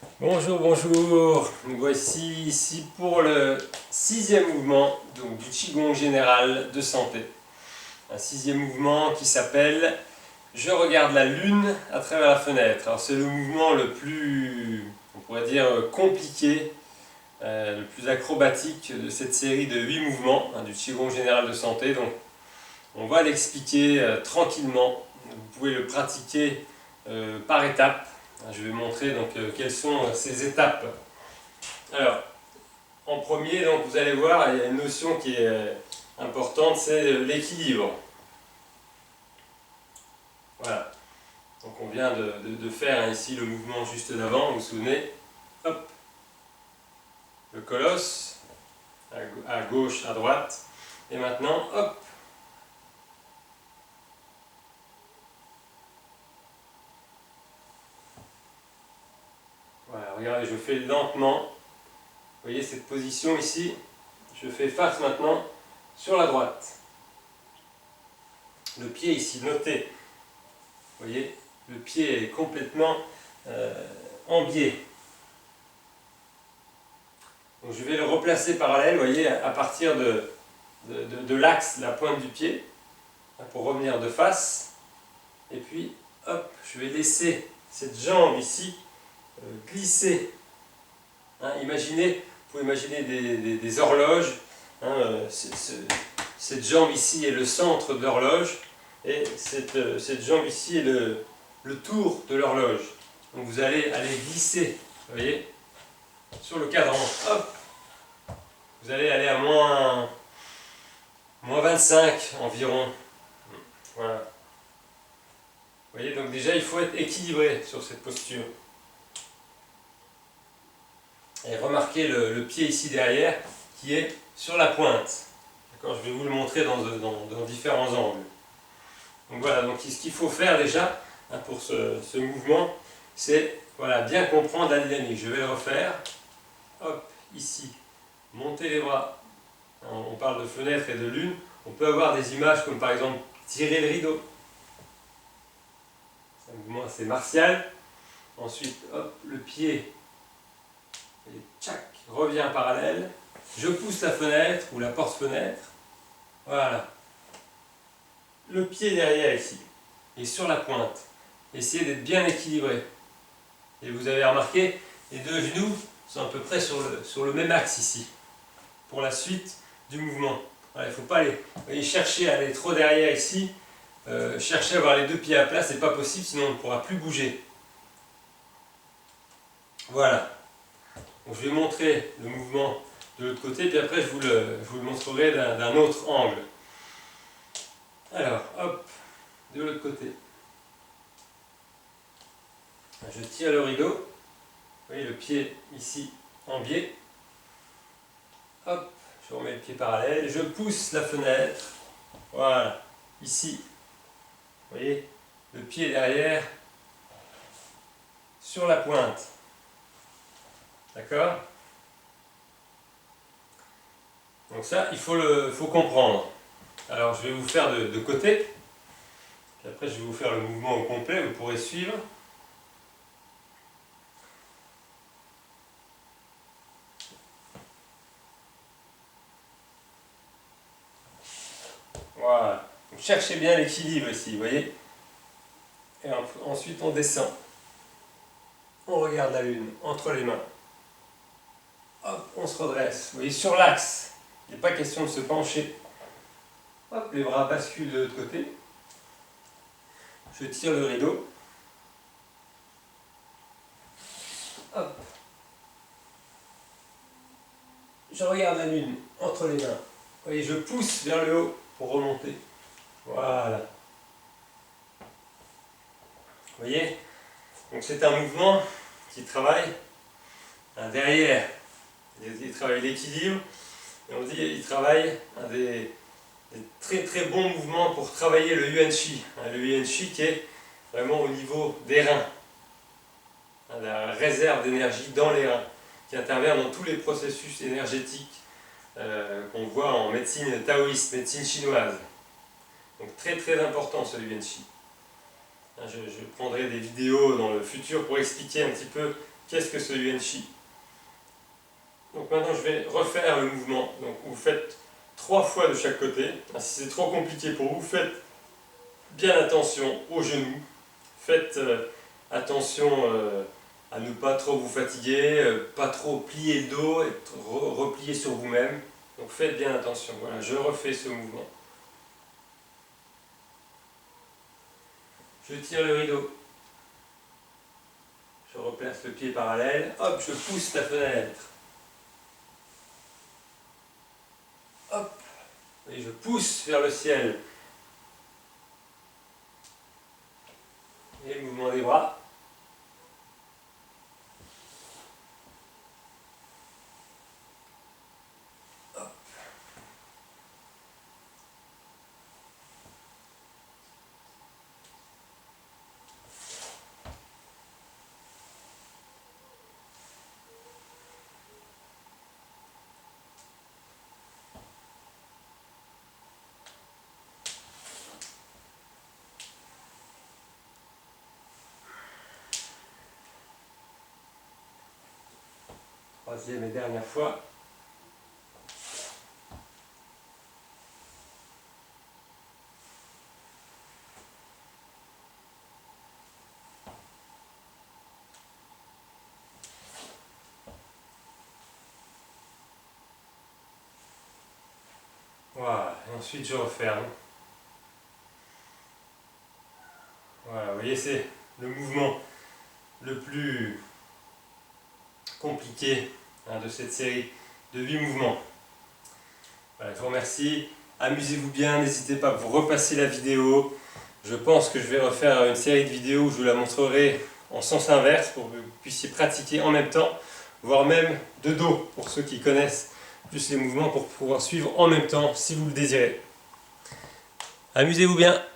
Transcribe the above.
Bonjour, bonjour. Nous voici ici pour le 6e mouvement donc, du Qigong général de santé. Un 6e mouvement qui s'appelle « Je regarde la lune à travers la fenêtre ». Alors c'est le mouvement le plus, on pourrait dire, compliqué, le plus acrobatique de cette série de 8 mouvements du Qigong général de santé. Donc on va l'expliquer tranquillement. Vous pouvez le pratiquer par étapes. Je vais montrer donc quelles sont ces étapes. Alors, en premier, donc, vous allez voir, il y a une notion qui est importante, c'est l'équilibre. Voilà. Donc on vient de faire ici le mouvement juste d'avant, vous vous souvenez. Hop. Le colosse, à gauche, à droite. Et maintenant, hop. Voilà, regardez, je fais lentement. Vous voyez cette position ici. Je fais face maintenant sur la droite. Le pied ici, notez. Vous voyez, le pied est complètement en biais. Donc je vais le replacer parallèle, vous voyez, à partir de l'axe, la pointe du pied, pour revenir de face. Et puis, hop, je vais laisser cette jambe ici glisser. Imaginez, vous pouvez imaginer des horloges. Cette jambe ici est le centre de l'horloge. Et cette jambe ici est le tour de l'horloge. Donc vous allez aller glisser, vous voyez, sur le cadran. Hop. Vous allez aller à moins 25 environ. Voilà. Vous voyez, donc déjà il faut être équilibré sur cette posture. Et remarquez le pied ici derrière qui est sur la pointe. D'accord, je vais vous le montrer dans différents angles. Donc voilà, donc ce qu'il faut faire déjà pour ce mouvement, c'est voilà, bien comprendre la dynamique. Je vais le refaire. Hop, ici, monter les bras. On parle de fenêtre et de lune. On peut avoir des images comme par exemple tirer le rideau. C'est un mouvement assez martial. Ensuite, hop, le pied, et tchac, revient parallèle. Je pousse la fenêtre ou la porte-fenêtre. Voilà. Le pied derrière ici. Et sur la pointe. Essayez d'être bien équilibré. Et vous avez remarqué, les deux genoux sont à peu près sur le même axe ici. Pour la suite du mouvement. Voilà, il ne faut pas aller chercher à aller trop derrière ici. Chercher à avoir les deux pieds à plat, c'est pas possible, sinon on ne pourra plus bouger. Voilà. Donc, je vais montrer le mouvement de l'autre côté, puis après je vous le montrerai d'un autre angle. Alors, hop, de l'autre côté. Je tire le rideau. Vous voyez le pied ici en biais. Hop, je remets le pied parallèle. Je pousse la fenêtre. Voilà, ici. Vous voyez, le pied derrière sur la pointe. D'accord? Donc ça, il faut comprendre. Alors, je vais vous faire de côté. Puis après, je vais vous faire le mouvement au complet. Vous pourrez suivre. Voilà. Donc, cherchez bien l'équilibre ici, vous voyez. Et ensuite, on descend. On regarde la lune entre les mains. Hop, on se redresse. Vous voyez, sur l'axe. Il n'est pas question de se pencher. Hop, les bras basculent de l'autre côté. Je tire le rideau. Hop. Je regarde la lune entre les mains. Vous voyez, je pousse vers le haut pour remonter. Voilà. Vous voyez? Donc c'est un mouvement qui travaille derrière. Il travaille l'équilibre. Et on dit qu'il travaille des très très bons mouvements pour travailler le Yuan Shi. Le Yuan Shi qui est vraiment au niveau des reins. La réserve d'énergie dans les reins, qui intervient dans tous les processus énergétiques qu'on voit en médecine taoïste, médecine chinoise. Donc très très important ce Yuan Shi. Je prendrai des vidéos dans le futur pour expliquer un petit peu qu'est-ce que ce Yuan-Chi? Donc maintenant je vais refaire le mouvement. Donc vous faites 3 fois de chaque côté. Si c'est trop compliqué pour vous, faites bien attention aux genoux. Faites attention à ne pas trop vous fatiguer, pas trop plier le dos, être replié sur vous-même. Donc faites bien attention. Voilà, je refais ce mouvement. Je tire le rideau. Je replace le pied parallèle. Hop, je pousse la fenêtre. Hop, et je pousse vers le ciel. Et le mouvement des bras. Hop. Troisième et dernière fois. Voilà, et ensuite je referme. Voilà, vous voyez, c'est le mouvement le plus compliqué de cette série de 8 mouvements. Voilà, je vous remercie. Amusez-vous bien, n'hésitez pas à vous repasser la vidéo. Je pense que je vais refaire une série de vidéos où je vous la montrerai en sens inverse pour que vous puissiez pratiquer en même temps, voire même de dos pour ceux qui connaissent plus les mouvements pour pouvoir suivre en même temps si vous le désirez. Amusez-vous bien!